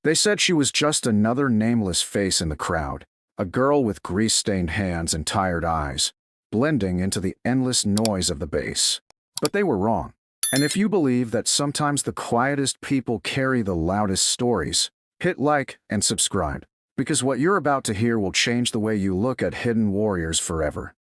They said she was just another nameless face in the crowd, a girl with grease-stained hands and tired eyes, blending into the endless noise of the base. But they were wrong. And if you believe that sometimes the quietest people carry the loudest stories, hit like and subscribe, because what you're about to hear will change the way you look at hidden warriors forever.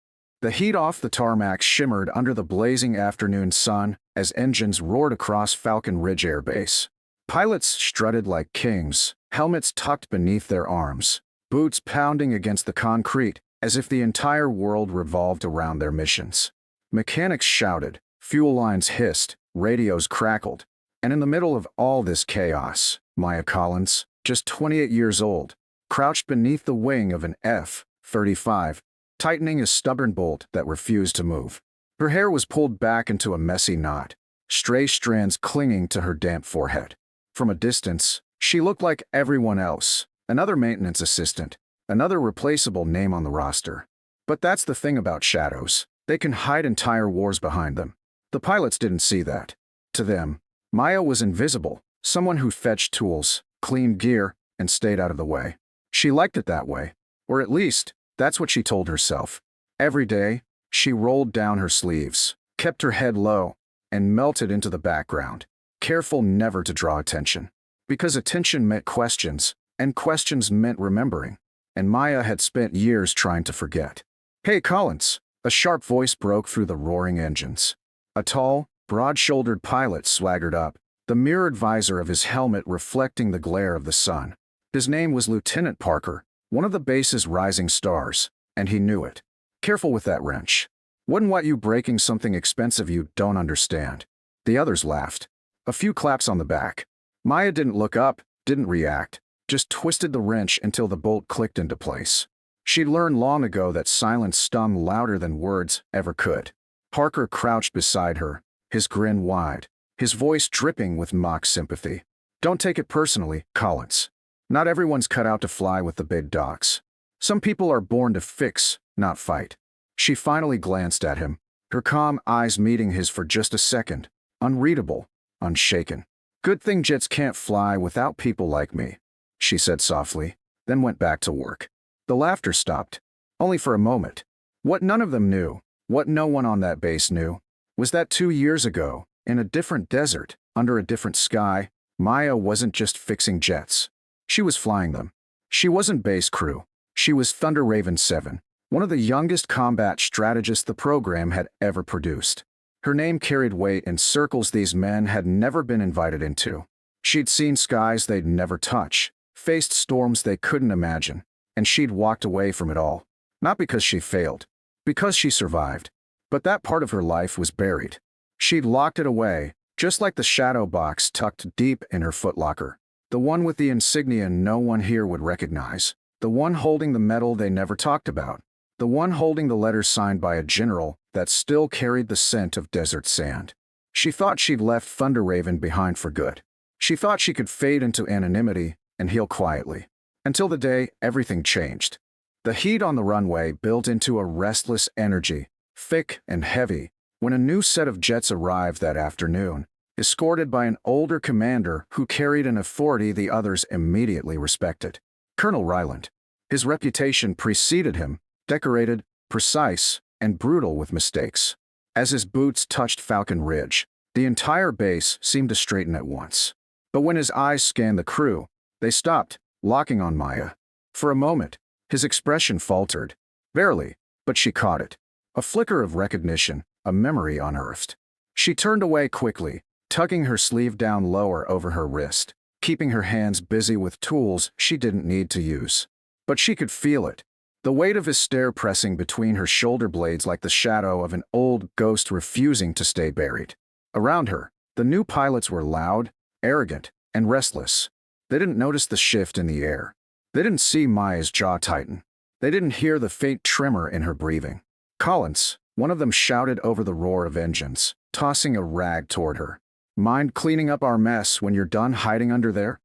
The heat off the tarmac shimmered under the blazing afternoon sun as engines roared across Falcon Ridge Air Base. Pilots strutted like kings, helmets tucked beneath their arms, boots pounding against the concrete as if the entire world revolved around their missions. Mechanics shouted, fuel lines hissed, radios crackled, and in the middle of all this chaos, Maya Collins, just 28 years old, crouched beneath the wing of an F-35, tightening a stubborn bolt that refused to move. Her hair was pulled back into a messy knot, stray strands clinging to her damp forehead. From a distance, she looked like everyone else, another maintenance assistant, another replaceable name on the roster. But that's the thing about shadows. They can hide entire wars behind them. The pilots didn't see that. To them, Maya was invisible, someone who fetched tools, cleaned gear, and stayed out of the way. She liked it that way. Or at least, that's what she told herself. Every day, she rolled down her sleeves, kept her head low, and melted into the background, careful never to draw attention. Because attention meant questions, and questions meant remembering. And Maya had spent years trying to forget. "Hey, Collins!" A sharp voice broke through the roaring engines. A tall, broad-shouldered pilot swaggered up, the mirrored visor of his helmet reflecting the glare of the sun. His name was Lieutenant Parker, one of the base's rising stars, and he knew it. "Careful with that wrench. Wouldn't want you breaking something expensive you don't understand." The others laughed. A few claps on the back. Maya didn't look up, didn't react, just twisted the wrench until the bolt clicked into place. She'd learned long ago that silence stung louder than words ever could. Parker crouched beside her, his grin wide, his voice dripping with mock sympathy. "Don't take it personally, Collins. Not everyone's cut out to fly with the big dogs. Some people are born to fix, not fight." She finally glanced at him, her calm eyes meeting his for just a second, unreadable, unshaken. "Good thing jets can't fly without people like me," she said softly, then went back to work. The laughter stopped, only for a moment. What none of them knew, what no one on that base knew, was that 2 years ago, in a different desert, under a different sky, Maya wasn't just fixing jets. She was flying them. She wasn't base crew. She was Thunder Raven 7, one of the youngest combat strategists the program had ever produced. Her name carried weight in circles these men had never been invited into. She'd seen skies they'd never touch, faced storms they couldn't imagine, and she'd walked away from it all. Not because she failed, because she survived. But that part of her life was buried. She'd locked it away, just like the shadow box tucked deep in her footlocker. The one with the insignia no one here would recognize. The one holding the medal they never talked about. The one holding the letters signed by a general that still carried the scent of desert sand. She thought she'd left Thunder Raven behind for good. She thought she could fade into anonymity and heal quietly. Until the day everything changed. The heat on the runway built into a restless energy, thick and heavy, when a new set of jets arrived that afternoon, escorted by an older commander who carried an authority the others immediately respected. Colonel Ryland. His reputation preceded him, decorated, precise, and brutal with mistakes. As his boots touched Falcon Ridge, the entire base seemed to straighten at once. But when his eyes scanned the crew, they stopped, locking on Maya. For a moment, his expression faltered. Barely, but she caught it. A flicker of recognition, a memory unearthed. She turned away quickly, tugging her sleeve down lower over her wrist, keeping her hands busy with tools she didn't need to use. But she could feel it. The weight of his stare pressing between her shoulder blades like the shadow of an old ghost refusing to stay buried. Around her, the new pilots were loud, arrogant, and restless. They didn't notice the shift in the air. They didn't see Maya's jaw tighten. They didn't hear the faint tremor in her breathing. "Collins," one of them shouted over the roar of engines, tossing a rag toward her. "Mind cleaning up our mess when you're done hiding under there?"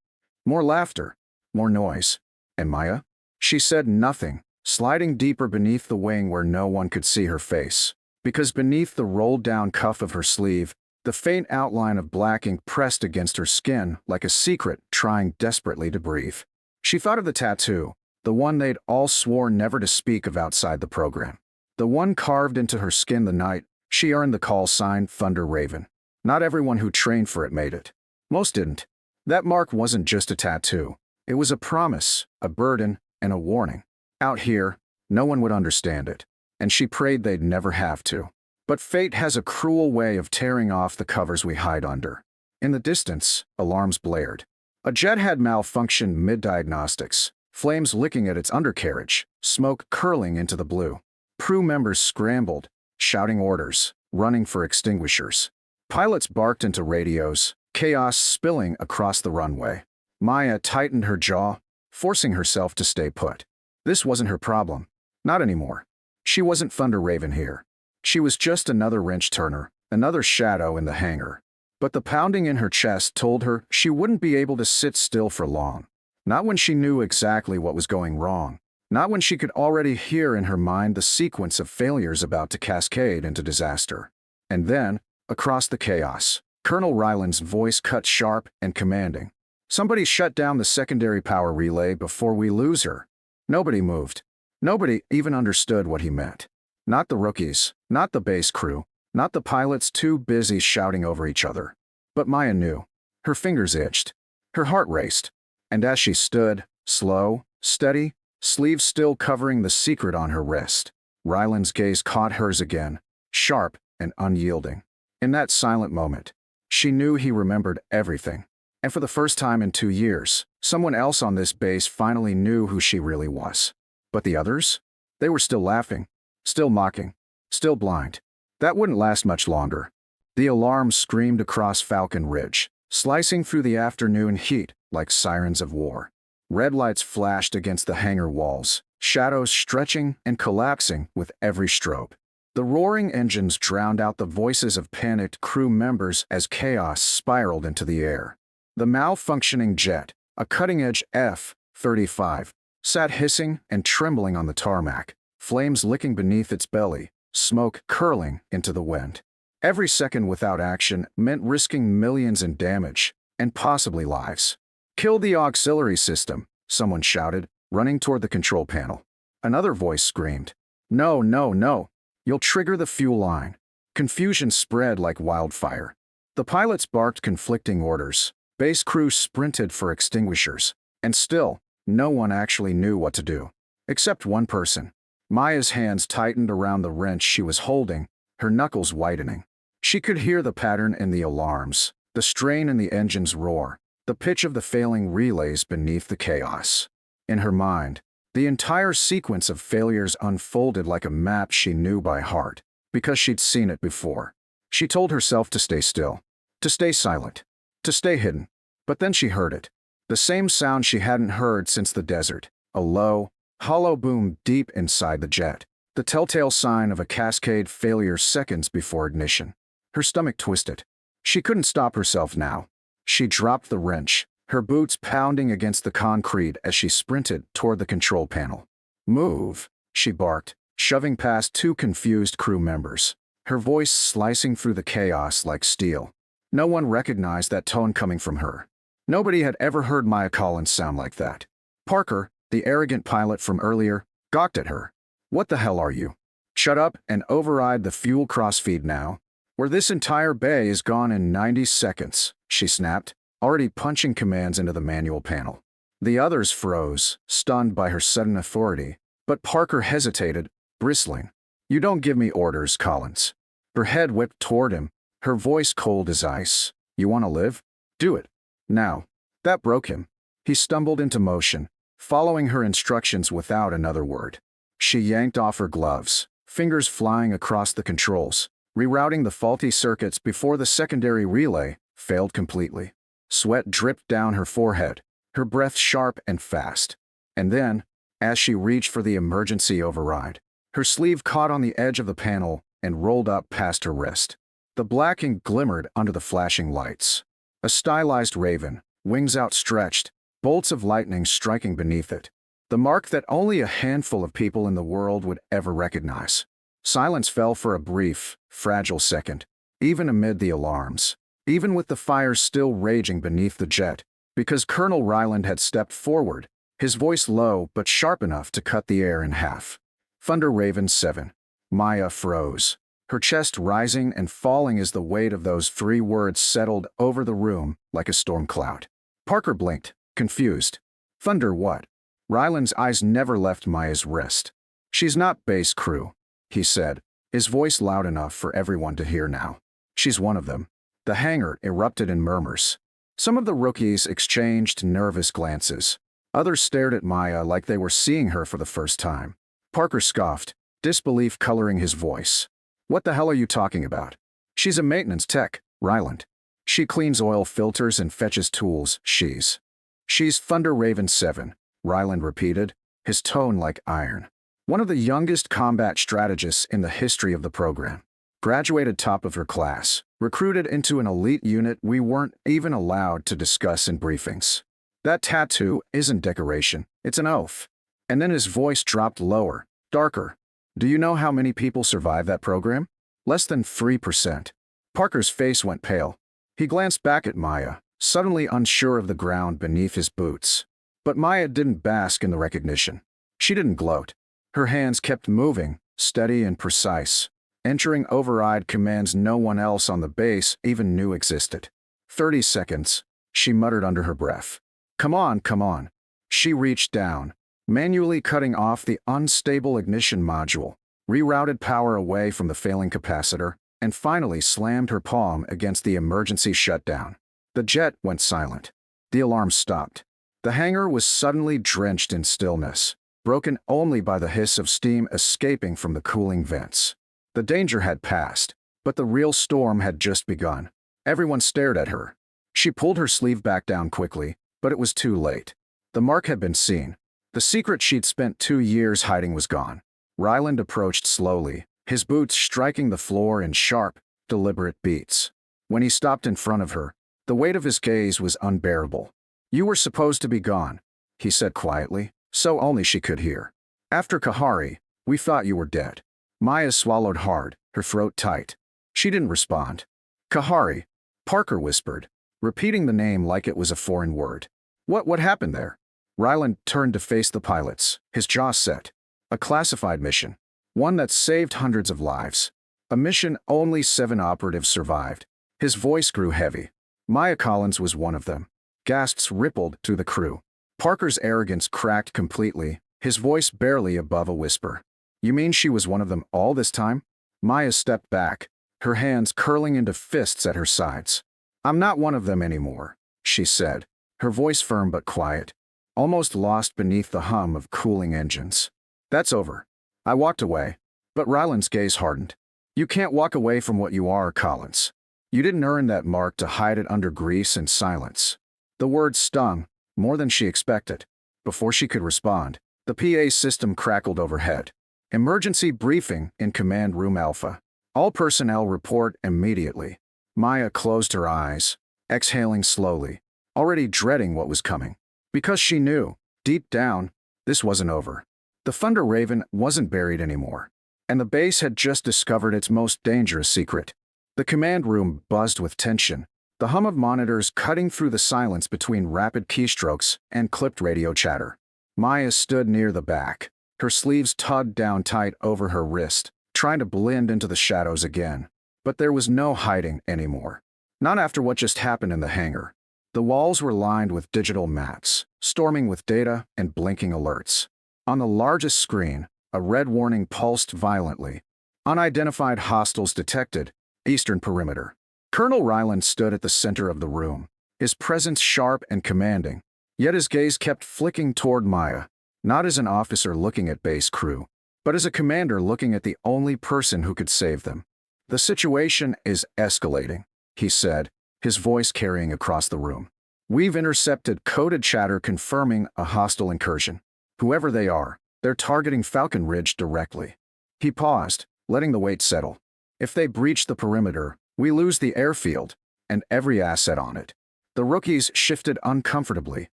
More laughter, more noise. And Maya? She said nothing, sliding deeper beneath the wing where no one could see her face. Because beneath the rolled-down cuff of her sleeve, The faint outline of black ink pressed against her skin like a secret trying desperately to breathe. She thought of the tattoo, the one they'd all sworn never to speak of outside the program. The one carved into her skin the night she earned the call sign Thunder Raven. Not everyone who trained for it made it. Most didn't. That mark wasn't just a tattoo. It was a promise, a burden, and a warning. Out here, no one would understand it, and she prayed they'd never have to. But fate has a cruel way of tearing off the covers we hide under. In the distance, alarms blared. A jet had malfunctioned mid-diagnostics, flames licking at its undercarriage, smoke curling into the blue. Crew members scrambled, shouting orders, running for extinguishers. Pilots barked into radios, chaos spilling across the runway. Maya tightened her jaw, forcing herself to stay put. This wasn't her problem. Not anymore. She wasn't Thunder Raven here. She was just another wrench turner, another shadow in the hangar. But the pounding in her chest told her she wouldn't be able to sit still for long. Not when she knew exactly what was going wrong. Not when she could already hear in her mind the sequence of failures about to cascade into disaster. And then, across the chaos, Colonel Ryland's voice cut sharp and commanding. "Somebody shut down the secondary power relay before we lose her." Nobody moved. Nobody even understood what he meant. Not the rookies, not the base crew, not the pilots too busy shouting over each other. But Maya knew. Her fingers itched. Her heart raced. And as she stood, slow, steady, sleeves still covering the secret on her wrist, Ryland's gaze caught hers again, sharp and unyielding. In that silent moment, she knew he remembered everything. And for the first time in 2 years, someone else on this base finally knew who she really was. But the others? They were still laughing, still mocking, still blind. That wouldn't last much longer. The alarm screamed across Falcon Ridge, slicing through the afternoon heat like sirens of war. Red lights flashed against the hangar walls, shadows stretching and collapsing with every strobe. The roaring engines drowned out the voices of panicked crew members as chaos spiraled into the air. The malfunctioning jet, a cutting-edge F-35, sat hissing and trembling on the tarmac, flames licking beneath its belly, smoke curling into the wind. Every second without action meant risking millions in damage, and possibly lives. "Kill the auxiliary system," someone shouted, running toward the control panel. Another voice screamed, "No, no, no. You'll trigger the fuel line." Confusion spread like wildfire. The pilots barked conflicting orders. Base crew sprinted for extinguishers. And still, no one actually knew what to do. Except one person. Maya's hands tightened around the wrench she was holding, her knuckles whitening. She could hear the pattern in the alarms, the strain in the engine's roar, the pitch of the failing relays beneath the chaos. In her mind, the entire sequence of failures unfolded like a map she knew by heart, because she'd seen it before. She told herself to stay still, to stay silent, to stay hidden. But then she heard it. The same sound she hadn't heard since the desert, a low, hollow boom deep inside the jet, the telltale sign of a cascade failure seconds before ignition. Her stomach twisted. She couldn't stop herself now. She dropped the wrench, her boots pounding against the concrete as she sprinted toward the control panel. "Move," she barked, shoving past 2 confused crew members, her voice slicing through the chaos like steel. No one recognized that tone coming from her. Nobody had ever heard Maya Collins sound like that. Parker, the arrogant pilot from earlier, gawked at her. "What the hell are you? Shut up and override the fuel crossfeed now, or this entire bay is gone in 90 seconds, she snapped, already punching commands into the manual panel. The others froze, stunned by her sudden authority, but Parker hesitated, bristling. "You don't give me orders, Collins." Her head whipped toward him, her voice cold as ice. "You want to live? Do it. Now." That broke him. He stumbled into motion, following her instructions without another word. She yanked off her gloves, fingers flying across the controls, rerouting the faulty circuits before the secondary relay failed completely. Sweat dripped down her forehead, her breath sharp and fast. And then, as she reached for the emergency override, her sleeve caught on the edge of the panel and rolled up past her wrist. The black ink glimmered under the flashing lights. A stylized raven, wings outstretched, bolts of lightning striking beneath it. The mark that only a handful of people in the world would ever recognize. Silence fell for a brief, fragile second. even amid the alarms, even with the fire still raging beneath the jet, because Colonel Ryland had stepped forward, his voice low but sharp enough to cut the air in half. Thunder Raven 7. Maya froze, her chest rising and falling as the weight of those 3 words settled over the room like a storm cloud. Parker blinked, confused. Thunder what? Ryland's eyes never left Maya's wrist. She's not base crew, he said, his voice loud enough for everyone to hear now. She's one of them. The hangar erupted in murmurs. Some of the rookies exchanged nervous glances. Others stared at Maya like they were seeing her for the first time. Parker scoffed, disbelief coloring his voice. What the hell are you talking about? She's a maintenance tech, Ryland. She cleans oil filters and fetches tools, She's Thunder Raven 7, Ryland repeated, his tone like iron. One of the youngest combat strategists in the history of the program. Graduated top of her class, recruited into an elite unit we weren't even allowed to discuss in briefings. That tattoo isn't decoration, it's an oath. And then his voice dropped lower, darker. Do you know how many people survive that program? Less than 3%. Parker's face went pale. He glanced back at Maya, suddenly unsure of the ground beneath his boots. But Maya didn't bask in the recognition. She didn't gloat. Her hands kept moving, steady and precise, entering override commands no one else on the base even knew existed. 30 seconds, she muttered under her breath. Come on, come on. She reached down, manually cutting off the unstable ignition module, rerouted power away from the failing capacitor, and finally slammed her palm against the emergency shutdown. The jet went silent. The alarm stopped. The hangar was suddenly drenched in stillness, broken only by the hiss of steam escaping from the cooling vents. The danger had passed, but the real storm had just begun. Everyone stared at her. She pulled her sleeve back down quickly, but it was too late. The mark had been seen. The secret she'd spent 2 years hiding was gone. Ryland approached slowly, his boots striking the floor in sharp, deliberate beats. When he stopped in front of her, the weight of his gaze was unbearable. You were supposed to be gone, he said quietly, so only she could hear. After Kahari, we thought you were dead. Maya swallowed hard, her throat tight. She didn't respond. Kahari, Parker whispered, repeating the name like it was a foreign word. What happened there? Ryland turned to face the pilots, his jaw set. A classified mission. One that saved hundreds of lives. A mission only 7 operatives survived. His voice grew heavy. Maya Collins was one of them. Gasps rippled through the crew. Parker's arrogance cracked completely, his voice barely above a whisper. You mean she was one of them all this time? Maya stepped back, her hands curling into fists at her sides. I'm not one of them anymore, she said, her voice firm but quiet, almost lost beneath the hum of cooling engines. That's over. I walked away, but Ryland's gaze hardened. You can't walk away from what you are, Collins. You didn't earn that mark to hide it under grease and silence. The words stung, more than she expected. Before she could respond, the PA system crackled overhead. Emergency briefing in Command Room Alpha. All personnel report immediately. Maya closed her eyes, exhaling slowly, already dreading what was coming. Because she knew, deep down, this wasn't over. The Thunder Raven wasn't buried anymore, and the base had just discovered its most dangerous secret. The command room buzzed with tension, the hum of monitors cutting through the silence between rapid keystrokes and clipped radio chatter. Maya stood near the back, her sleeves tugged down tight over her wrist, trying to blend into the shadows again. But there was no hiding anymore. Not after what just happened in the hangar. The walls were lined with digital maps, storming with data and blinking alerts. On the largest screen, a red warning pulsed violently. Unidentified hostiles detected, eastern perimeter. Colonel Ryland stood at the center of the room, his presence sharp and commanding, yet his gaze kept flicking toward Maya, not as an officer looking at base crew, but as a commander looking at the only person who could save them. The situation is escalating, he said, his voice carrying across the room. We've intercepted coded chatter confirming a hostile incursion. Whoever they are, they're targeting Falcon Ridge directly. He paused, letting the weight settle. If they breach the perimeter, we lose the airfield and every asset on it. The rookies shifted uncomfortably,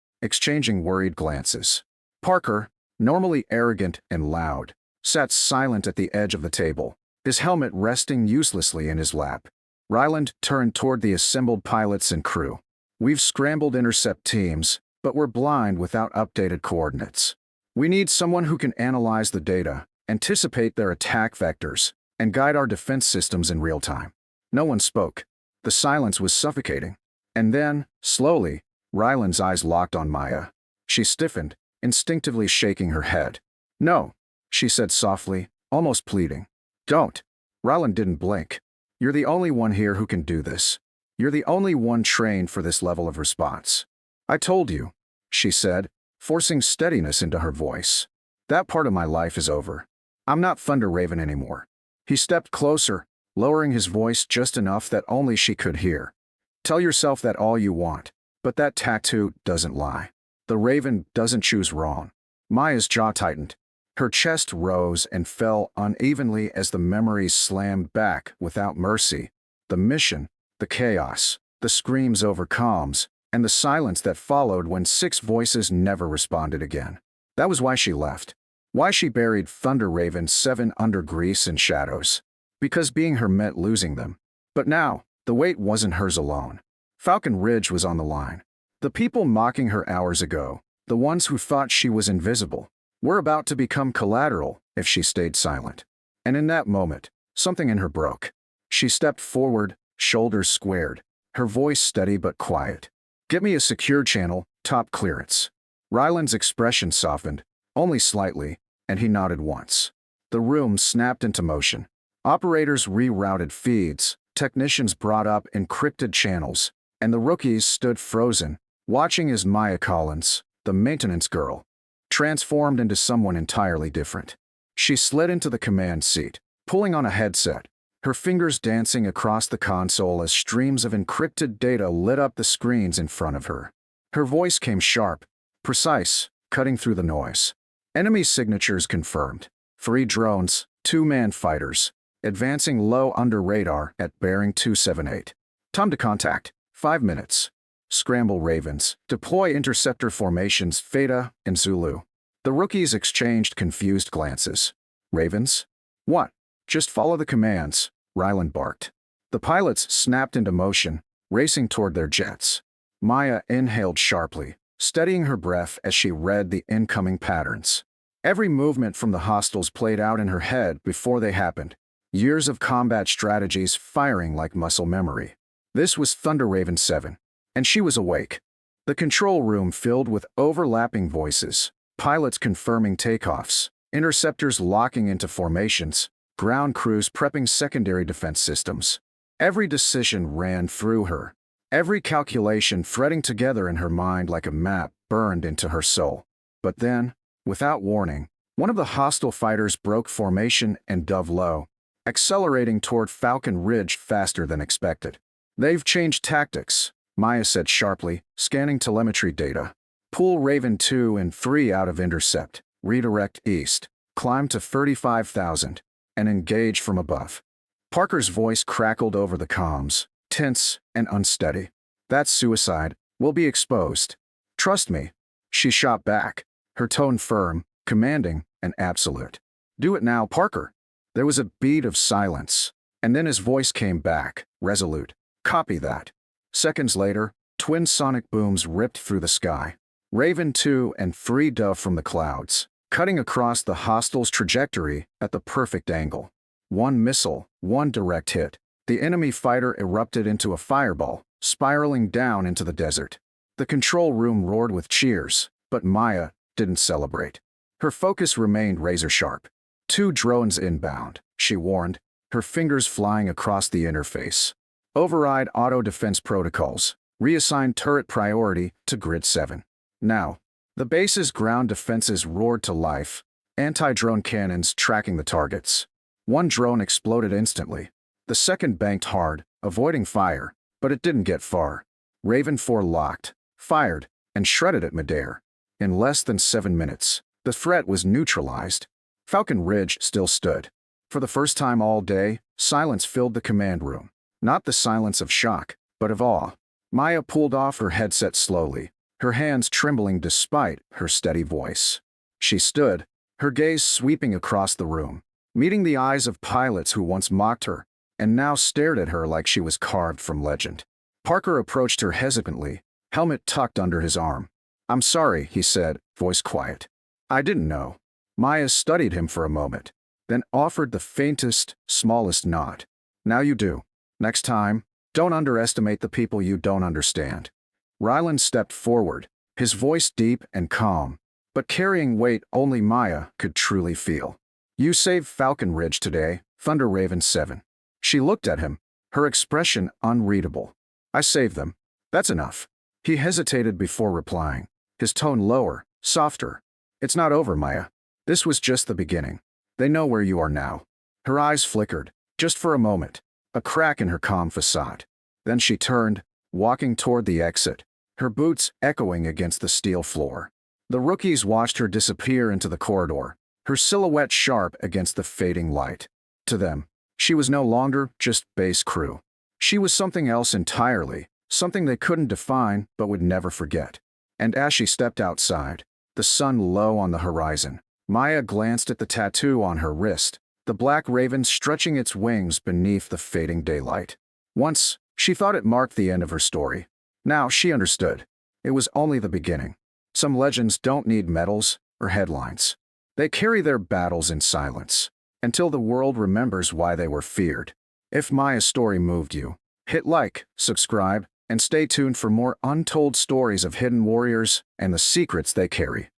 exchanging worried glances. Parker, normally arrogant and loud, sat silent at the edge of the table, his helmet resting uselessly in his lap. Ryland turned toward the assembled pilots and crew. We've scrambled intercept teams, but we're blind without updated coordinates. We need someone who can analyze the data, anticipate their attack vectors, and guide our defense systems in real time. No one spoke. The silence was suffocating. And then, slowly, Ryland's eyes locked on Maya. She stiffened, instinctively shaking her head. "No," she said softly, almost pleading. "Don't." Ryland didn't blink. "You're the only one here who can do this. You're the only one trained for this level of response." "I told you," she said, forcing steadiness into her voice. "That part of my life is over. I'm not Thunder Raven anymore." He stepped closer, lowering his voice just enough that only she could hear. "Tell yourself that all you want, but that tattoo doesn't lie. The Raven doesn't choose wrong." Maya's jaw tightened. Her chest rose and fell unevenly as the memories slammed back without mercy. The mission, the chaos, the screams over comms, and the silence that followed when 6 voices never responded again. That was why she left. Why she buried Thunder Raven 7 under grease and shadows. Because being her meant losing them. But now, the weight wasn't hers alone. Falcon Ridge was on the line. The people mocking her hours ago, the ones who thought she was invisible, were about to become collateral if she stayed silent. And in that moment, something in her broke. She stepped forward, shoulders squared, her voice steady but quiet. "Get me a secure channel, top clearance." Ryland's expression softened, only slightly, and he nodded once. The room snapped into motion. Operators rerouted feeds, technicians brought up encrypted channels, and the rookies stood frozen, watching as Maya Collins, the maintenance girl, transformed into someone entirely different. She slid into the command seat, pulling on a headset, her fingers dancing across the console as streams of encrypted data lit up the screens in front of her. Her voice came sharp, precise, cutting through the noise. Enemy signatures confirmed. 3 drones, 2-man fighters, advancing low under radar at bearing 278. Time to contact, 5 minutes. Scramble Ravens, deploy interceptor formations Theta and Zulu. The rookies exchanged confused glances. "Ravens? What?" "Just follow the commands," Ryland barked. The pilots snapped into motion, racing toward their jets. Maya inhaled sharply, steadying her breath as she read the incoming patterns. Every movement from the hostiles played out in her head before they happened, years of combat strategies firing like muscle memory. This was Thunder Raven 7, and she was awake. The control room filled with overlapping voices, pilots confirming takeoffs, interceptors locking into formations, ground crews prepping secondary defense systems. Every decision ran through her. Every calculation threading together in her mind like a map burned into her soul. But then, without warning, one of the hostile fighters broke formation and dove low, accelerating toward Falcon Ridge faster than expected. "They've changed tactics," Maya said sharply, scanning telemetry data. "Pull Raven 2 and 3 out of intercept, redirect east, climb to 35,000, and engage from above." Parker's voice crackled over the comms, tense and unsteady. "That's suicide. We'll be exposed." "Trust me." She shot back, her tone firm, commanding, and absolute. "Do it now, Parker." There was a beat of silence, and then his voice came back, resolute. "Copy that." Seconds later, twin sonic booms ripped through the sky. Raven 2 and 3 dove from the clouds, cutting across the hostiles' trajectory at the perfect angle. One missile, one direct hit. The enemy fighter erupted into a fireball, spiraling down into the desert. The control room roared with cheers, but Maya didn't celebrate. Her focus remained razor-sharp. 2 drones inbound, she warned, her fingers flying across the interface. Override auto-defense protocols. Reassign turret priority to Grid 7. Now, the base's ground defenses roared to life, anti-drone cannons tracking the targets. One drone exploded instantly. The second banked hard, avoiding fire, but it didn't get far. Raven 4 locked, fired, and shredded at midair. In less than 7 minutes, the threat was neutralized. Falcon Ridge still stood. For the first time all day, silence filled the command room. Not the silence of shock, but of awe. Maya pulled off her headset slowly, her hands trembling despite her steady voice. She stood, her gaze sweeping across the room, meeting the eyes of pilots who once mocked her, and now stared at her like she was carved from legend. Parker approached her hesitantly, helmet tucked under his arm. "I'm sorry," he said, voice quiet. "I didn't know." Maya studied him for a moment, then offered the faintest, smallest nod. "Now you do. Next time, don't underestimate the people you don't understand." Ryland stepped forward, his voice deep and calm, but carrying weight only Maya could truly feel. "You saved Falcon Ridge today, Thunder Raven 7. She looked at him, her expression unreadable. "I saved them. That's enough." He hesitated before replying, his tone lower, softer. "It's not over, Maya. This was just the beginning. They know where you are now." Her eyes flickered, just for a moment, a crack in her calm facade. Then she turned, walking toward the exit, her boots echoing against the steel floor. The rookies watched her disappear into the corridor, her silhouette sharp against the fading light. To them, she was no longer just base crew. She was something else entirely, something they couldn't define but would never forget. And as she stepped outside, the sun low on the horizon, Maya glanced at the tattoo on her wrist, the black raven stretching its wings beneath the fading daylight. Once, she thought it marked the end of her story. Now she understood. It was only the beginning. Some legends don't need medals or headlines. They carry their battles in silence, until the world remembers why they were feared. If Maya's story moved you, hit like, subscribe, and stay tuned for more untold stories of hidden warriors and the secrets they carry.